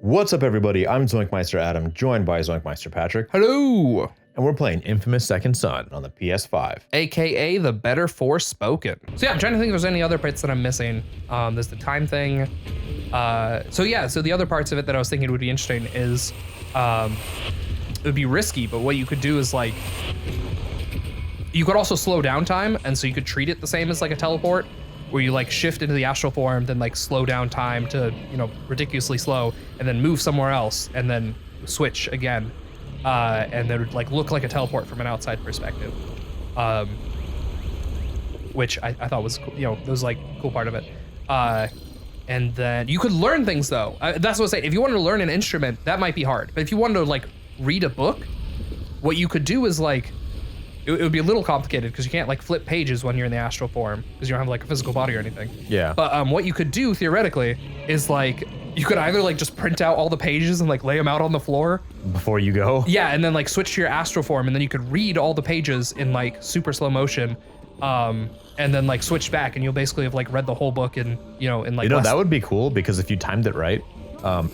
What's up, everybody? I'm ZoinkMeister Adam, joined by ZoinkMeister Patrick. Hello! And we're playing Infamous Second Son on the PS5. AKA the better Forspoken. So yeah, I'm trying to think if there's any other bits that I'm missing. There's the time thing. So the other parts of it that I was thinking would be interesting is, it would be risky, but what you could do is like, you could also slow down time, and so you could treat it the same as like a teleport, where you like shift into the astral form, then like slow down time to, you know, ridiculously slow, and then move somewhere else, and then switch again. And then it would like look like a teleport from an outside perspective. Which I thought was cool, you know, that was like a cool part of it. And then you could learn things though. That's what I was saying. If you wanted to learn an instrument, that might be hard. But if you wanted to like read a book, what you could do is like, it would be a little complicated because you can't like flip pages when you're in the astral form because you don't have like a physical body or anything. Yeah. But what you could do theoretically is like, you could either like just print out all the pages and like lay them out on the floor. Before you go? Yeah, and then like switch to your astral form, and then you could read all the pages in like super slow motion. And then like switch back and you'll basically have like read the whole book in, you know, in like that would be cool because if you timed it right,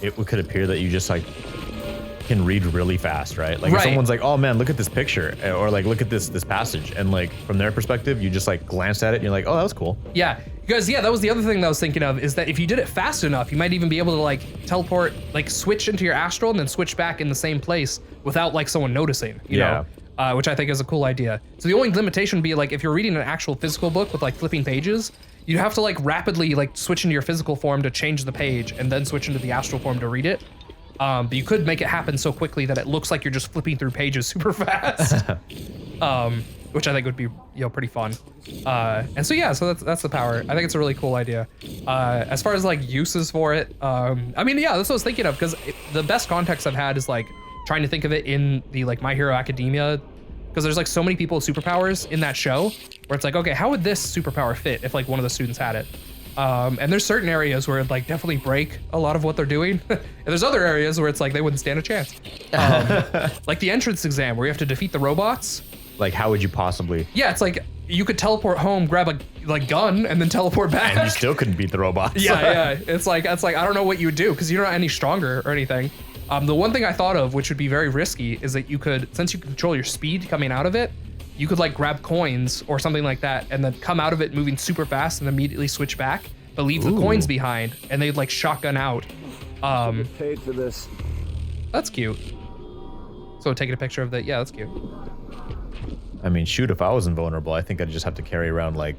it could appear that you just like can read really fast, right? Like if someone's like, oh man, look at this picture, or like look at this passage, and like from their perspective you just like glance at it and you're like, oh, that was cool. Yeah, because yeah, that was the other thing that I was thinking of, is that if you did it fast enough, you might even be able to like teleport, like switch into your astral and then switch back in the same place without like someone noticing, you know? Which I think is a cool idea. So the only limitation would be like if you're reading an actual physical book with like flipping pages, you'd have to like rapidly like switch into your physical form to change the page and then switch into the astral form to read it. But you could make it happen so quickly that it looks like you're just flipping through pages super fast. Which I think would be, you know, pretty fun. And so yeah, so that's the power. I think it's a really cool idea. As far as like uses for it, I mean, yeah, that's what I was thinking of, because the best context I've had is like trying to think of it in the like My Hero Academia, because there's like so many people with superpowers in that show where it's like, okay, how would this superpower fit if like one of the students had it? And there's certain areas where it like definitely break a lot of what they're doing. And there's other areas where it's like they wouldn't stand a chance. Like the entrance exam where you have to defeat the robots. Like how would you possibly? Yeah, it's like you could teleport home, grab a like gun, and then teleport back. And you still couldn't beat the robots. Yeah. It's like I don't know what you would do because you're not any stronger or anything. The one thing I thought of, which would be very risky, is that you could, since you control your speed coming out of it, you could like grab coins or something like that and then come out of it moving super fast and immediately switch back, but leave the coins behind, and they'd like shotgun out. Get paid for this. That's cute. So taking a picture of that, yeah, that's cute. I mean, shoot, if I was invulnerable, I think I'd just have to carry around like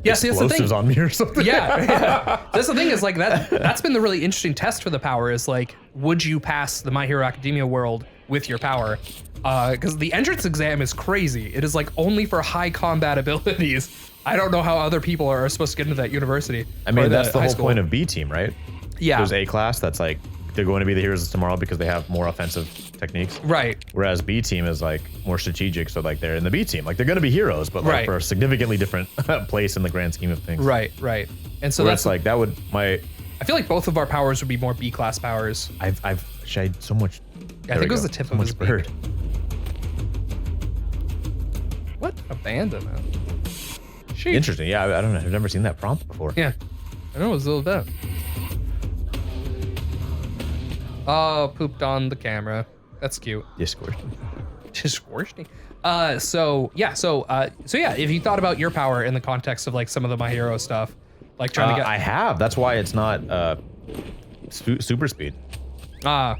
explosives on me or something. Yeah. That's the thing, is like that's been the really interesting test for the power, is like, would you pass the My Hero Academia world with your power? Because the entrance exam is crazy. It is like only for high combat abilities. I don't know how other people are supposed to get into that university. I mean, that's the whole point of B team, right? Yeah. There's A class that's like, they're going to be the heroes of tomorrow because they have more offensive techniques. Right. Whereas B team is like more strategic, so like they're in the B team. Like they're going to be heroes, but like for a significally different place in the grand scheme of things. Right. And so that's like, that would, I feel like both of our powers would be more B class powers. I've shied so much. I think it was the tip of his bird. What? Abandonment. Sheesh. Interesting. Yeah, I don't know. I've never seen that prompt before. Yeah. I know, it was a little bit. Oh, pooped on the camera. That's cute. Just squished me. So yeah, if you thought about your power in the context of like some of the My Hero stuff, like trying to get. I have. That's why it's not super speed.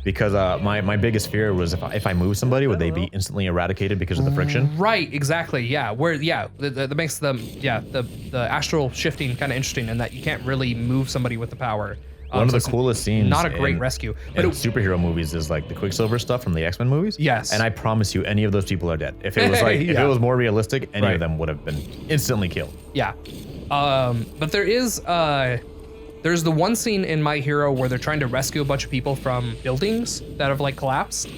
Because my biggest fear was if I move somebody, would they be instantly eradicated because of the friction? Right, exactly. Yeah, that makes them the astral shifting kind of interesting in that you can't really move somebody with the power. One of the coolest scenes. Not a great rescue. But superhero movies is like the Quicksilver stuff from the X-Men movies. Yes. And I promise you, any of those people are dead. If it was like, if it was more realistic, any of them would have been instantly killed. Yeah. But there's the one scene in My Hero where they're trying to rescue a bunch of people from buildings that have like collapsed.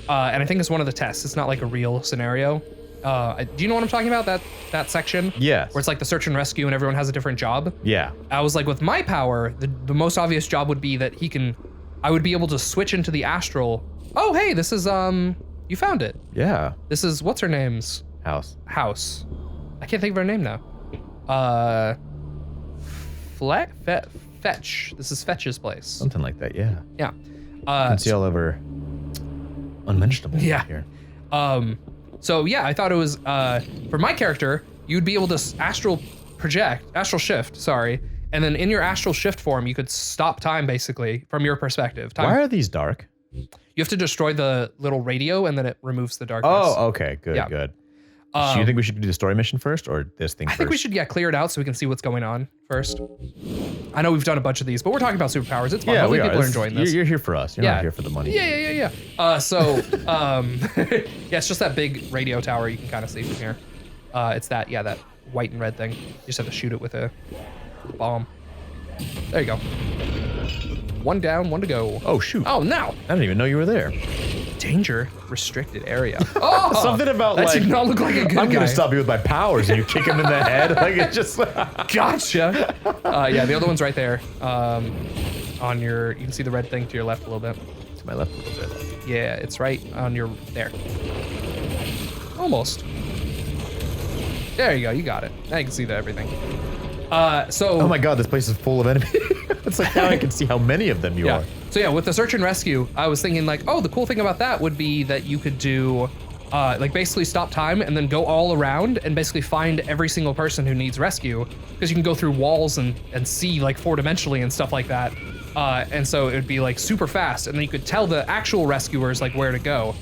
And I think it's one of the tests. It's not like a real scenario. Do you know what I'm talking about? That section? Yeah. Where it's like the search and rescue and everyone has a different job? Yeah. I was like, with my power, the most obvious job would be that I would be able to switch into the astral. Oh, hey, this is, you found it. Yeah. This is, what's her name's? House. I can't think of her name now. Fetch. This is Fetch's place. Something like that, yeah. Yeah. Conceal over unmentionable here. So yeah, I thought it was for my character, you'd be able to astral shift, sorry, and then in your astral shift form, you could stop time basically from your perspective. Why are these dark? You have to destroy the little radio, and then it removes the darkness. Oh, okay, good, good. Do you think we should do the story mission first, or this thing first? I think we should clear it out so we can see what's going on first. I know we've done a bunch of these, but we're talking about superpowers. It's fun. Hopefully people are enjoying this. You're here for us. You're not here for the money. Yeah. Yeah, it's just that big radio tower you can kind of see from here. It's that white and red thing. You just have to shoot it with a bomb. There you go. One down, one to go. Oh, shoot. Oh, no. I didn't even know you were there. Danger restricted area. Oh, something about that did not look like a good guy. I'm gonna stop you with my powers, and you kick him in the head. Like it's just. Gotcha. Yeah, the other one's right there. On your, you can see the red thing to your left a little bit. To my left a little bit. Yeah, it's right on your there. Almost. There you go. You got it. Now you can see everything. Oh my God, this place is full of enemies. It's like now I can see how many of them you are. So yeah, with the search and rescue, I was thinking like, oh, the cool thing about that would be that you could do, like basically stop time and then go all around and basically find every single person who needs rescue, because you can go through walls and see like 4-dimensionally and stuff like that. And so it would be like super fast, and then you could tell the actual rescuers like where to go.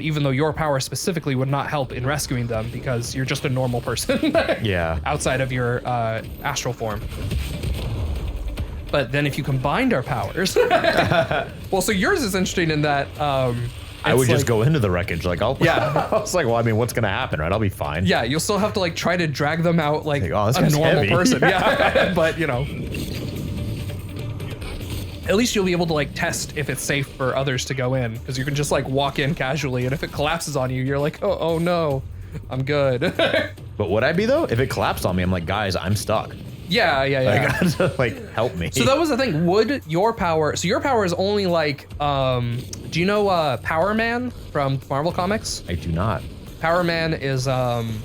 Even though your power specifically would not help in rescuing them because you're just a normal person. Yeah. Outside of your astral form. But then if you combined our powers, well, so yours is interesting in that I would just go into the wreckage, like I was like, well, I mean, what's gonna happen, right? I'll be fine. Yeah, you'll still have to like try to drag them out like oh, a normal person. Yeah, but you know. At least you'll be able to like test if it's safe for others to go in, because you can just like walk in casually, and if it collapses on you, you're like, oh no, I'm good. But would I be though? If it collapsed on me, I'm like, guys, I'm stuck. Yeah. Like, help me. So that was the thing. Would your power? So your power is only like, do you know Power Man from Marvel Comics? I do not. Power Man is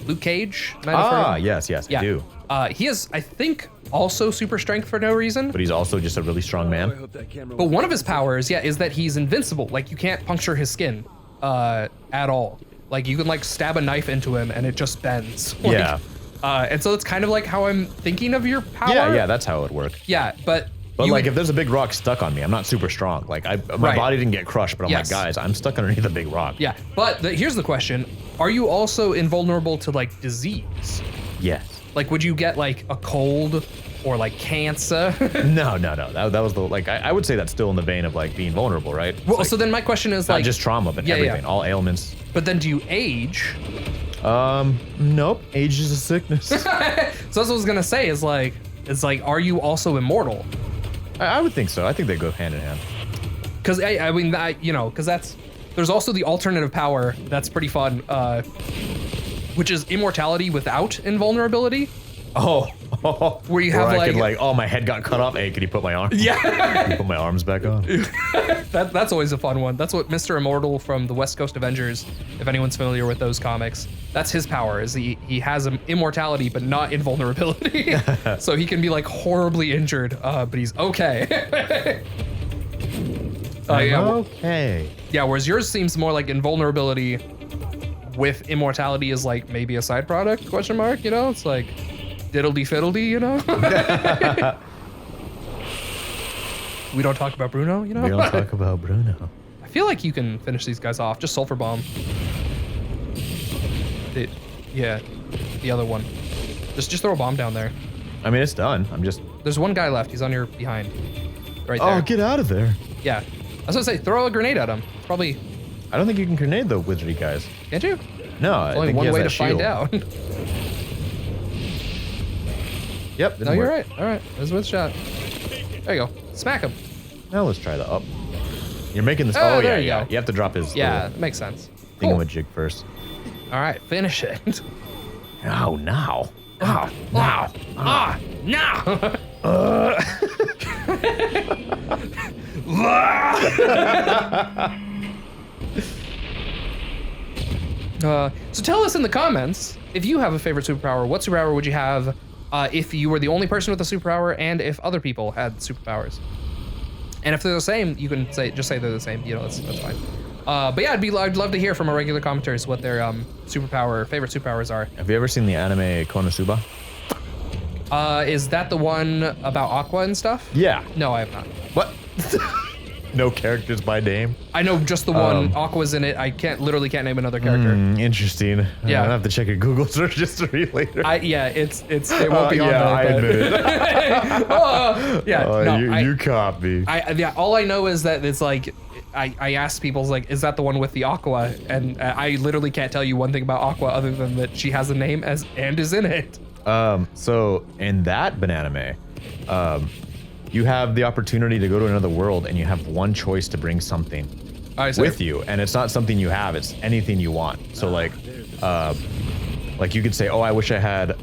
Luke Cage. Yes, I do. He is, I think, also super strength for no reason. But he's also just a really strong man. But one of his powers, is that he's invincible. Like you can't puncture his skin at all. Like you can like stab a knife into him and it just bends. Like, yeah. And so that's kind of like how I'm thinking of your power. Yeah, that's how it would work. Yeah, but like if there's a big rock stuck on me, I'm not super strong. Like my body didn't get crushed, but I'm like, guys, I'm stuck underneath a big rock. Yeah, but here's the question. Are you also invulnerable to like disease? Yes. Like would you get like a cold or like cancer? No. That was the, like, I would say that's still in the vein of like being vulnerable, right? Well, like, so then my question is not like. just trauma, but everything, all ailments. But then do you age? Nope. Age is a sickness. So that's what I was gonna say is like, are you also immortal? I would think so. I think they go hand in hand. Because I mean, because there's also the alternative power that's pretty fun, which is immortality without invulnerability. Oh, where you have I could like, oh, my head got cut off. Hey, can you put my arm? Yeah. Can you put my arms back on? That's always a fun one. That's what Mr. Immortal from the West Coast Avengers, if anyone's familiar with those comics, that's his power. Is he has immortality but not invulnerability, so he can be like horribly injured, but he's okay. Okay. Yeah, whereas yours seems more like invulnerability with immortality is like maybe a side product, question mark, it's like diddledy fiddledy, We don't talk about Bruno, We don't talk about Bruno. I feel like you can finish these guys off. Just sulfur bomb. The other one. Just throw a bomb down there. I mean, it's done. There's one guy left. He's on your behind. Right there. Oh, get out of there. Yeah. I was gonna say, throw a grenade at him. It's probably. I don't think you can grenade the wizardy guys. Can't you? No, There's only one way to find out. Yep. No, you're right. All right. There's a shot. There you go. Smack him. Now let's try the up. You're making this. Oh, there you go. You have to drop his. Yeah, that makes sense. Thingamajig first. All right, finish it. Oh, now. Now. So tell us in the comments if you have a favorite superpower. What superpower would you have if you were the only person with a superpower, and if other people had superpowers? And if they're the same, you can just say they're the same. You know, that's fine. But yeah, I'd love to hear from our regular commentators what their favorite superpowers are. Have you ever seen the anime Konosuba? Is that the one about Aqua and stuff? Yeah. No, I have not. What? No characters by name? I know just the one. Aqua's in it. I literally can't name another character. Interesting. Yeah. I'll have to check a Google search history later. It won't be on yeah, there. I admit it. You caught me. All I know is that it's like, I asked people, like, is that the one with the Aqua? And I literally can't tell you one thing about Aqua other than that she has a name and is in it. So in that bananime, you have the opportunity to go to another world and you have one choice to bring something with you. And it's not something you have, it's anything you want. So like you could say, oh, I wish I had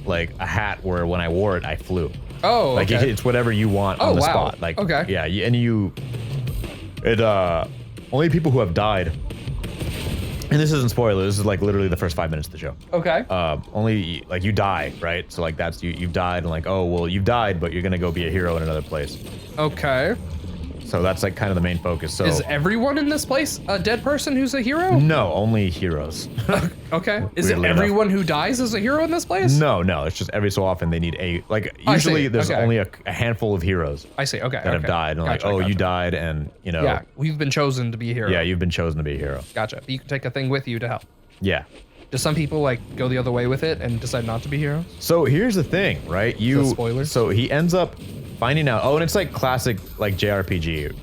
like a hat where when I wore it, I flew. Oh, like okay. it's whatever you want on the spot. Like, okay. Yeah, only people who have died, and this isn't spoiler, this is like literally the first 5 minutes of the show. Okay. Only like you die, right? So like that's you've died, and like, oh well, you've died, but you're gonna go be a hero in another place. Okay. So that's like kind of the main focus. So is everyone in this place a dead person who's a hero? No, only heroes. Okay. Is it everyone who dies is a hero in this place? No, it's just every so often they need usually there's only a handful of heroes. I see. Okay. That have died, and gotcha, you died, and you know. Yeah, we've been chosen to be a hero. Yeah, you've been chosen to be a hero. Gotcha. You can take a thing with you to help. Yeah. Do some people like go the other way with it and decide not to be heroes? So here's the thing, right? Spoilers? So he ends up finding out. Oh, and it's like classic like JRPG.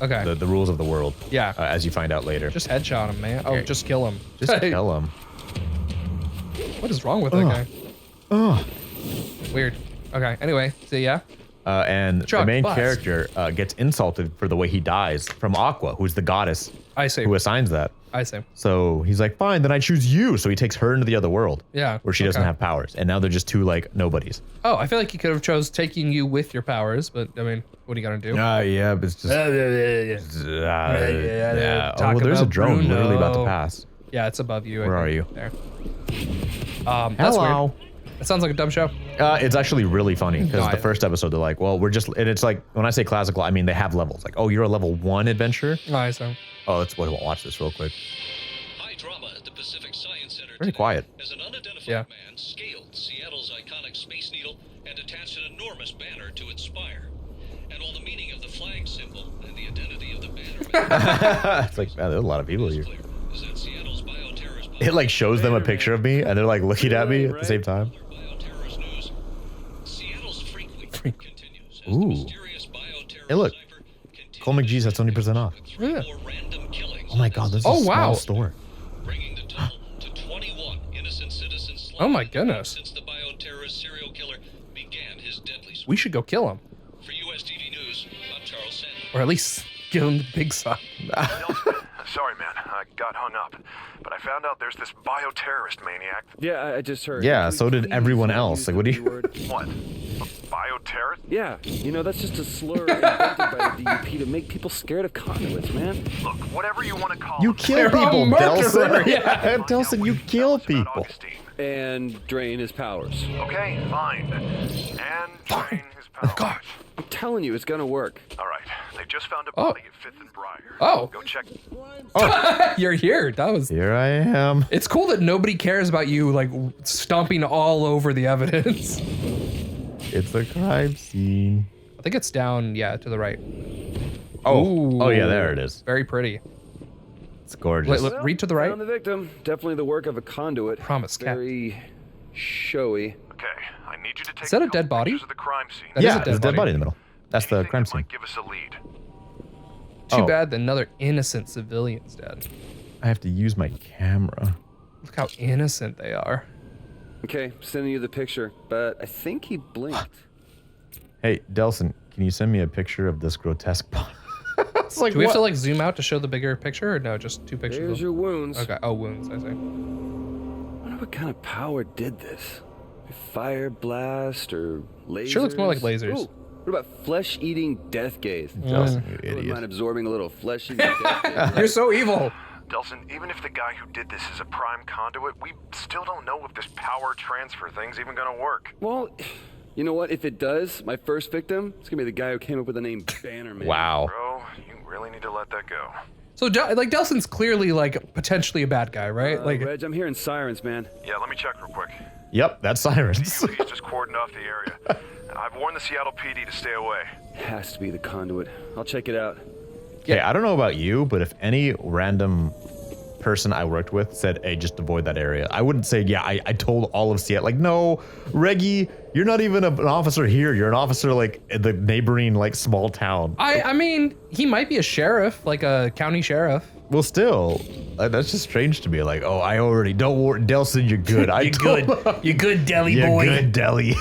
Okay. The rules of the world. Yeah. As you find out later. Just headshot him, man. Oh, just kill him. Just kill him. What is wrong with that guy? Oh. Weird. Okay. Anyway, so yeah. And the main character gets insulted for the way he dies from Aqua, who's the goddess. I see. Who assigns that. I see. So he's like, fine, then I choose you. So he takes her into the other world. Yeah. Where she doesn't have powers. And now they're just two like nobodies. Oh, I feel like you could have chose taking you with your powers, but I mean, what are you gonna do? Yeah, but it's just. Oh, well, there's a drone Bruno. literally about to pass. Yeah, it's above you. Where are you? There. That's weird. It sounds like a dumb show. It's actually really funny because No, the first episode they're like, well, and it's like when I say classical, I mean they have levels. Like, oh, you're a level 1 adventurer. I see. Oh, let's watch this real quick. High drama at the Pacific Science Center Very quiet. as an unidentified man scaled Seattle's iconic Space Needle and attached an enormous banner to its spire. And while the meaning of the flag symbol and the identity of the banner It's like, man, there's a lot of people here. is that Seattle's bioterrorist It like shows them a picture of me and they're like looking at me at the same time. bioterrorist news. Seattle's Freak Week continues as the Ooh. mysterious bioterrorist Hey, look. cipher continues Cole McGee's has 70% off. with 3 more random killings Oh my god, this is Oh, a small wow. store. bringing the total to 21 innocent citizens slaughtered Oh my goodness. since the bioterrorist serial killer began his deadly We should go kill him, For US TV News, I'm Charles Sanders. or at least give him the big suck. Sorry, man. I got hung up. But I found out there's this bioterrorist maniac. Yeah, I just heard. Yeah, so did everyone else. Like, what do you? What? A bioterrorist? Yeah, you know, that's just a slur invented by the DUP to make people scared of conduits, man. Look, whatever you want to call You him. kill They're a people, murderer. Delson. Yeah. Delson, you kill Tell us about people. Augustine. And drain his powers. Okay, fine. And drain his powers. I'm telling you, it's gonna work. All right, they just found a body at 5th and Briar. Oh. Go check. You're here. That was. Here I am. It's cool that nobody cares about you like stomping all over the evidence. It's a crime scene. I think it's down, yeah, to the right. Oh, oh yeah, Ooh. there it is. Very pretty. It's gorgeous. Wait, look, read to the right. Found the victim. Definitely the work of a conduit. Promise, Cap. Very showy. Okay, I need you to take Is that a couple dead body? pictures of the crime scene. That is yeah, a dead there's a dead body. body in the middle. That's the Anything crime that scene. might give us a lead. Too Oh. bad that another innocent civilian's dead. I have to use my camera. Look how innocent they are. Okay, sending you the picture, but I think he blinked. Hey, Delson, can you send me a picture of this grotesque body? It's like, Do we have what? to like zoom out to show the bigger picture, or no? Just two pictures. There's of your wounds. Okay. Oh, wounds. I see. I wonder what kind of power did this? Fire blast or lasers? Sure looks more like lasers. Ooh, what about flesh-eating death gaze? Delson, you I wouldn't idiot. mind absorbing a little flesh-eating death gaze. You're so evil. Delson, even if the guy who did this is a prime conduit, we still don't know if this power transfer thing's even gonna work. Well, You know what? If it does, my first victim, it's gonna be the guy who came up with the name Bannerman. Wow. Bro, you really need to let that go. So like Delson's clearly like potentially a bad guy, right? Like Reg, I'm hearing sirens, man. Yeah, let me check real quick. Yep, that's sirens. He's just cordoned off the area. I've warned the Seattle PD to stay away. Has to be the conduit. I'll check it out. Okay, I don't know about you, but if any random person I worked with said, hey, just avoid that area, I wouldn't say, yeah, I told all of Seattle. Like, no, Reggie, you're not even an officer here. You're an officer like in the neighboring like small town. I mean, he might be a sheriff, like a county sheriff. Well, still, that's just strange to me. Like, oh, I already don't worry, Delson, you're good. You're good, deli You're boy. good, Deli.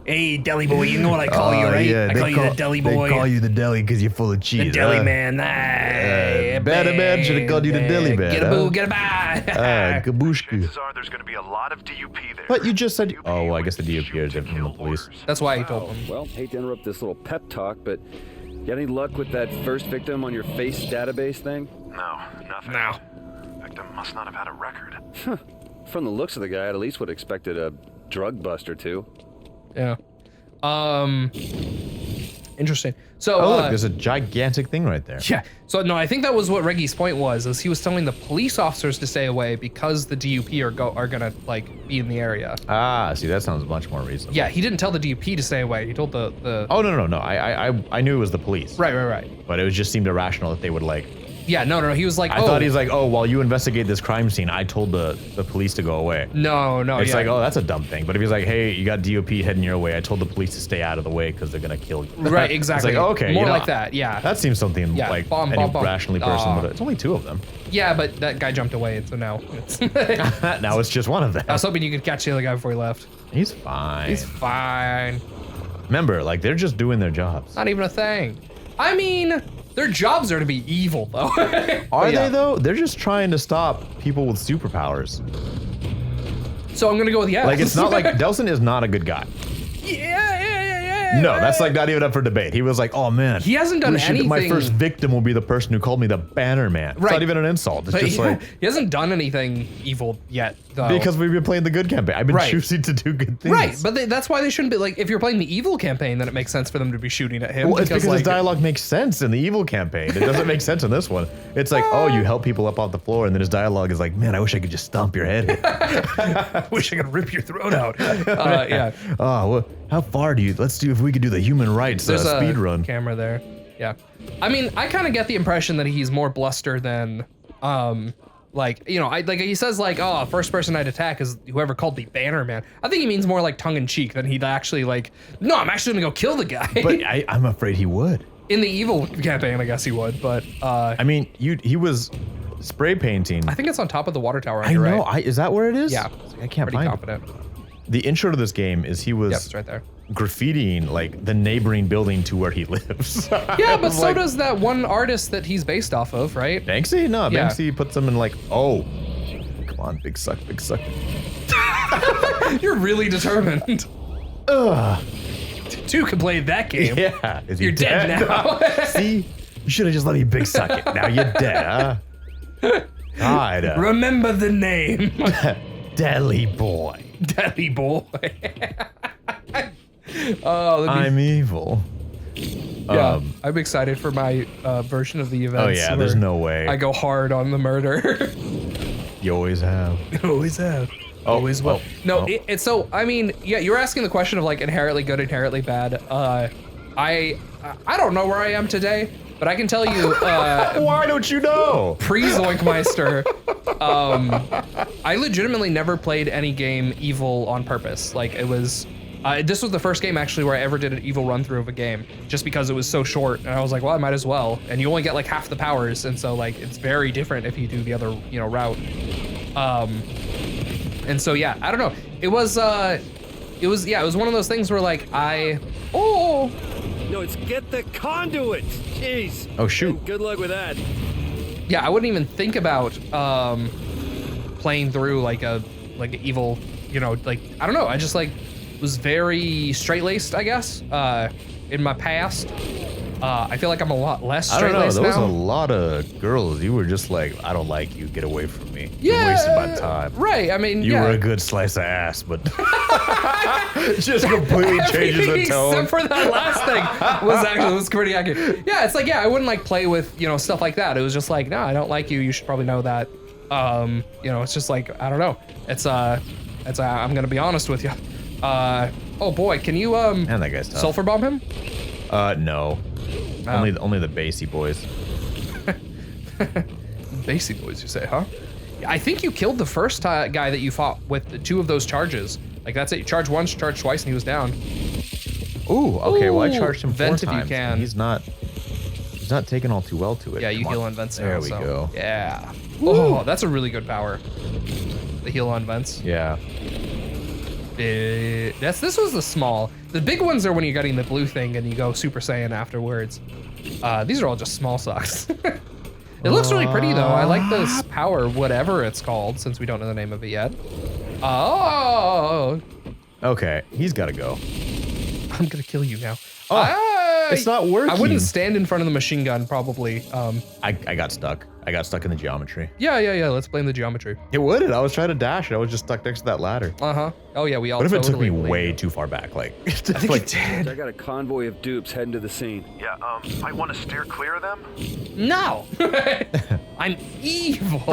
Hey, deli boy, you know what I call you, right? Yeah, I call you the deli boy. They call you the deli because you're full of cheese. The deli man. Hey, Bad man should have called you the deli man. Get a boo, get a bye. Kabushka. Chances are there's gonna be a lot of DUP there. But you just said, DUP oh, well, I guess the would DUP are shoot to different from the kill police. orders. That's why he told him. Well, hate to interrupt this little pep talk, but got any luck with that first victim on your face database thing? No, nothing. No. Victim must not have had a record. From the looks of the guy, I at least would have expected a drug bust or two. Yeah. Interesting. So, Oh, look, there's a gigantic thing right there. yeah. So no, I think that was what Reggie's point was. Is he was telling the police officers to stay away because the DUP are gonna like be in the area. Ah, see, that sounds much more reasonable. Yeah, he didn't tell the DUP to stay away. He told the. Oh, no. I knew it was the police. Right. But it just seemed irrational that they would like. Yeah, no. He was like, I thought he's like, oh, while you investigate this crime scene, I told the police to go away. No. It's yeah. like, oh, that's a dumb thing. But if he's like, hey, you got DOP heading your way, I told the police to stay out of the way because they're gonna kill you. Right, exactly. It's like, okay, More you know, like that. Yeah. That seems something Yeah, like bomb, any bomb. rationally person Aw. would. It's only 2 of them. Yeah, but that guy jumped away, and so now it's. Now it's just one of them. I was hoping you could catch the other guy before he left. He's fine. He's fine. Remember, like they're just doing their jobs. Not even a thing. I mean, their jobs are to be evil, though. Are they though? They're just trying to stop people with superpowers. So I'm gonna go with yes. Like it's not like Delson is not a good guy. Yeah. No, that's like not even up for debate. He was like, "Oh man, He hasn't done my anything- first victim will be the person who called me the Banner Man." It's Right. not even an insult. It's But just like he hasn't done anything evil yet, though. because we've been playing the good campaign. I've been Right. choosing to do good things. Right, but that's why they shouldn't be like. If you're playing the evil campaign, then it makes sense for them to be shooting at him. Well, it's because his like, dialogue makes sense in the evil campaign. It doesn't make sense in this one. It's like, oh, you help people up off the floor, and then his dialogue is like, man, I wish I could just stomp your head in. I wish I could rip your throat out. Yeah. Oh, well, how far do you? Let's do if we could do the human rights There's a speed run. camera there. Yeah. I mean, I kind of get the impression that he's more bluster than, like, you know, like he says like, oh, first person I'd attack is whoever called me Banner Man. I think he means more like tongue in cheek than he'd actually like, no, I'm actually gonna go kill the guy. But I'm afraid he would. In the evil campaign, I guess he would, but I mean, he was spray painting. I think it's on top of the water tower. I You're know. Right. Is that where it is? Yeah. I can't Pretty find confident. it. The intro to this game is he was Yep, it's right there. graffitiing like the neighboring building to where he lives. Yeah, but so like, does that one artist that he's based off of, right? Banksy? No, Yeah. Banksy puts them in like, oh, come on, big suck, big suck. You're really determined. Ugh. Two can play that game. Yeah. Is he You're dead now. See, you should have just let me big suck it. Now you're dead, huh? God. Remember the name. Deli boy. Daddy boy. Oh, I'm evil. yeah. I'm excited for my version of the events. Oh yeah, there's where no way. I go hard on the murder. You always have. Always have. Oh, Always will. oh, No, oh. it's so. I mean, yeah, you're asking the question of like inherently good, inherently bad. I don't know where I am today, but I can tell you. Why don't you know? Pre-ZoinkMeister, I legitimately never played any game evil on purpose. Like it was, this was the first game actually where I ever did an evil run through of a game, just because it was so short, and I was like, well, I might as well. And you only get like half the powers, and so like it's very different if you do the other, you know, route. And so yeah, I don't know. It was one of those things where like No, it's get the conduit. Jeez. Oh shoot. And good luck with that. yeah, I wouldn't even think about playing through like a evil, you know, like I don't know. I just like was very straight-laced, I guess, in my past. I feel like I'm a lot less I don't know. straight-laced There was a now. lot of girls. You were just like, I don't like you. Get away from me. Yeah, You're wasting my time. Right. I mean, You yeah. were a good slice of ass, but just completely changes the tone. Except for that last thing was pretty accurate. Yeah, it's like, yeah, I wouldn't like play with, you know, stuff like that. It was just like, no, I don't like you. You should probably know that. You know, it's just like, I don't know. It's I'm gonna be honest with you. Oh boy, can you Man, that guy's tough. sulfur bomb him? No. Only the bassy boys. Bassy boys, you say, huh? I think you killed the first guy that you fought with the 2 of those charges. Like that's it. You charge once, charge twice, and he was down. Ooh, okay. Well, I Ooh, charged him 4 vent if you times. can. He's not taking all too well to it. Yeah, you Come heal on. on vents now. There we so, go. Yeah. Oh, that's a really good power. The heal on vents. Yeah. This was the small. The big ones are when you're getting the blue thing and you go Super Saiyan afterwards. These are all just small socks. It looks really pretty though. I like this power, whatever it's called, since we don't know the name of it yet. Oh. Okay, he's got to go. I'm gonna kill you now. It's not working. I wouldn't stand in front of the machine gun, probably. I got stuck. I got stuck in the geometry. Yeah. Let's blame the geometry. It wouldn't. I was trying to dash it. I was just stuck next to that ladder. Oh yeah, we all. What if it took totally me blamed way you. too far back? Like, I think it did. I got a convoy of dupes heading to the scene. Yeah, might want to steer clear of them. No. I'm evil.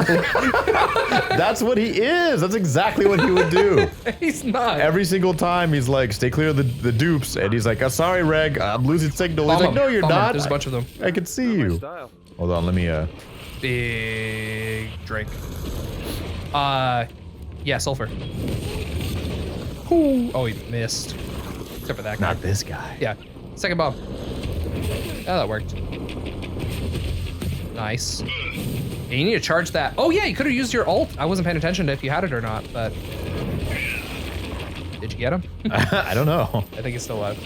That's what he is. That's exactly what he would do. He's not. Every single time he's like, stay clear of the dupes. And he's like, oh, sorry, Reg, I'm losing signal. He's like, no, you're not. There's a bunch of them. I can see My you. style. Hold on, let me, Big drink. Yeah, sulfur. Ooh. Oh, he missed. Except for that guy. not this guy. Yeah. Second bomb. Oh, that worked. Nice. Yeah, you need to charge that. Oh yeah, you could have used your ult. I wasn't paying attention to if you had it or not, but did you get him? I don't know. I think he's still alive.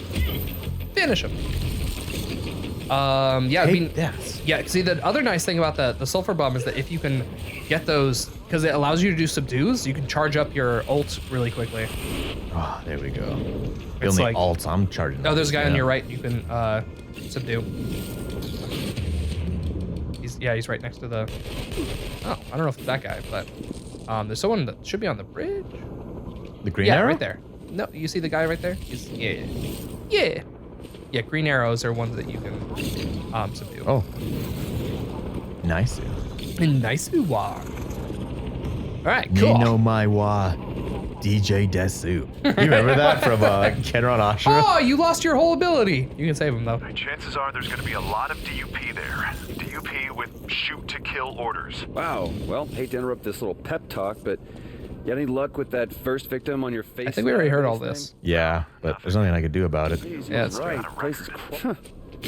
Finish him. Yeah, I mean, yes. yeah. See, the other nice thing about the sulfur bomb is that if you can get those, because it allows you to do subdues, you can charge up your ult really quickly. Oh, there we go. The It's only like- alts I'm charging. Oh, there's a guy on Yeah. your right. You can subdue. He's right next to the. Oh, I don't know if it's that guy, but there's someone that should be on the bridge. The green Yeah, arrow? right there. No, you see the guy right there? Yeah. Green arrows are ones that you can subdue. Oh. Nice. Nice wa. All right, cool. Nino my wa, DJ Desu. You remember that from Kenron Ashura? Oh, you lost your whole ability. You can save him though. Chances are there's going to be a lot of DUP there. DUP with shoot to kill orders. Wow. Well, hate to interrupt this little pep talk, but you got any luck with that first victim on your face? I think we already heard all this. Yeah, but there's nothing I could do about it. Yeah, it's right. Place is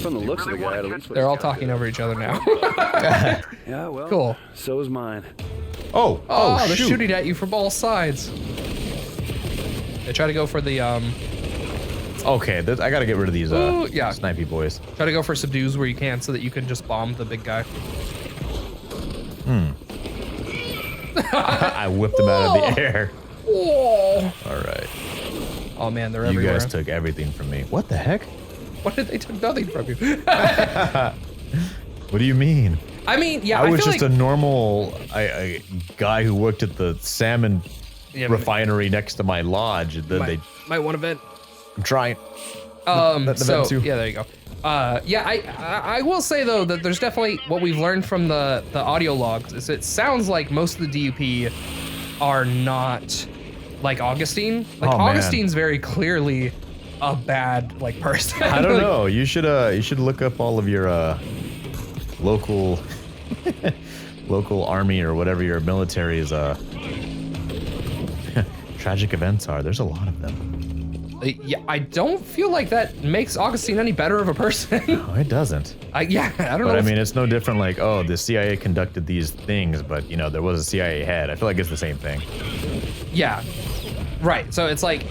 from the looks of the guy, at least. They're all talking over each other now. Yeah, well. Cool. So is mine. Oh, Oh, they're shoot. shooting at you from all sides. They try to go for the Okay, I gotta get rid of these Ooh, yeah. snipey boys. try to go for subdues where you can, so that you can just bomb the big guy. I whipped them out of the air. Oh, All right. oh man, they're You everywhere. guys took everything from me. What the heck? What did they took nothing from you? What do you mean? I mean, yeah, I I was feel just like a normal guy who worked at the salmon Yeah, but- refinery next to my lodge. might want to vent. I'm trying. the So vent too. yeah, there you go. Yeah, I will say though that there's definitely what we've learned from the audio logs is it sounds like most of the DUP are not like Augustine. Like Oh, man. Augustine's very clearly a bad like person. I don't know. You should look up all of your local local army or whatever your military's tragic events are. There's a lot of them. Yeah, I don't feel like that makes Augustine any better of a person. No, it doesn't. I don't know. But I if- mean, it's no different. Like, oh, the CIA conducted these things, but you know, there was a CIA head. I feel like it's the same thing. Yeah, right. So it's like,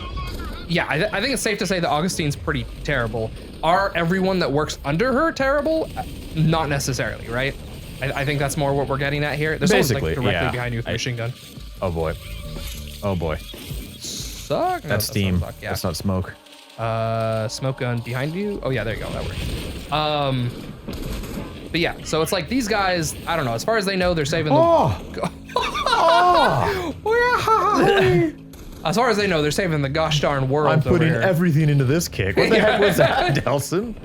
yeah, I think it's safe to say that Augustine's pretty terrible. Are everyone that works under her terrible? Not necessarily, right? I think that's more what we're getting at here. There's someone Basically, like directly yeah. behind you with a machine gun. Oh boy. Oh boy. Suck. No, That's steam. not suck. Yeah. That's not smoke. Smoke gun behind you. Oh yeah, there you go. That works. But yeah, so it's like these guys, I don't know, as far as they know, they're saving the... As far as they know, they're saving the gosh darn world. I'm putting over here. everything into this kick. What the heck was that, Delson?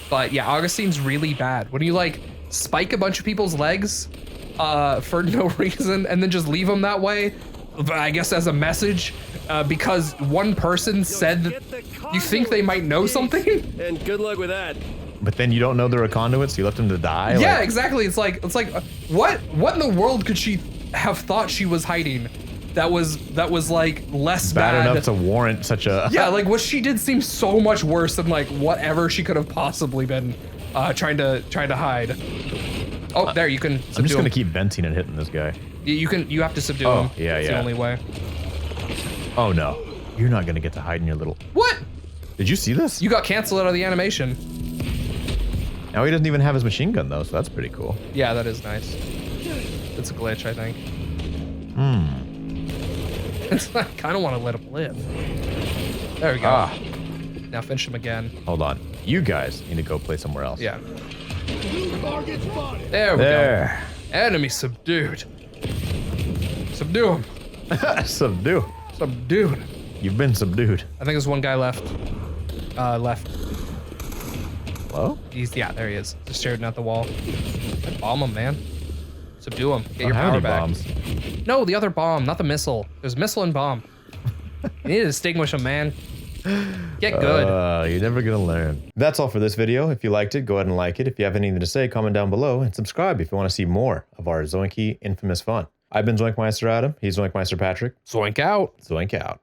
But yeah, Augustine's really bad. When you like spike a bunch of people's legs for no reason and then just leave them that way, I guess as a message, because one person said that you think they might know something. And good luck with that. But then you don't know they're a conduit, so you left them to die? Yeah, like, exactly. It's like what in the world could she have thought she was hiding that was like less bad bad enough to warrant such a... Yeah, like what she did seems so much worse than like whatever she could have possibly been trying to hide. Oh, there you can subdue I'm just gonna him. keep venting and hitting this guy. You have to subdue Oh, him. yeah, It's the yeah. only way. Oh no, you're not gonna get to hide in your little... What? Did you see this? You got canceled out of the animation. Now he doesn't even have his machine gun though, so that's pretty cool. Yeah, that is nice. It's a glitch, I think. I kind of want to let him live. There we go. Ah, Now finish him again. hold on. You guys need to go play somewhere else. Yeah. There we go. Enemy subdued. Subdue him. Subdue. Subdued. You've been subdued. I think there's one guy left. Left. Hello? Yeah, there he is. Just staring at the wall. Bomb him, man. Subdue him. Get Don't your have power any back. bombs. No, the other bomb, not the missile. There's missile and bomb. You need to distinguish them, man. Get good. You're never gonna learn. That's all for this video. If you liked it, go ahead and like it. If you have anything to say, comment down below and subscribe if you want to see more of our Zoinky infamous fun. I've been ZoinkMeister Adam. He's ZoinkMeister Patrick. Zoink out. Zoink out.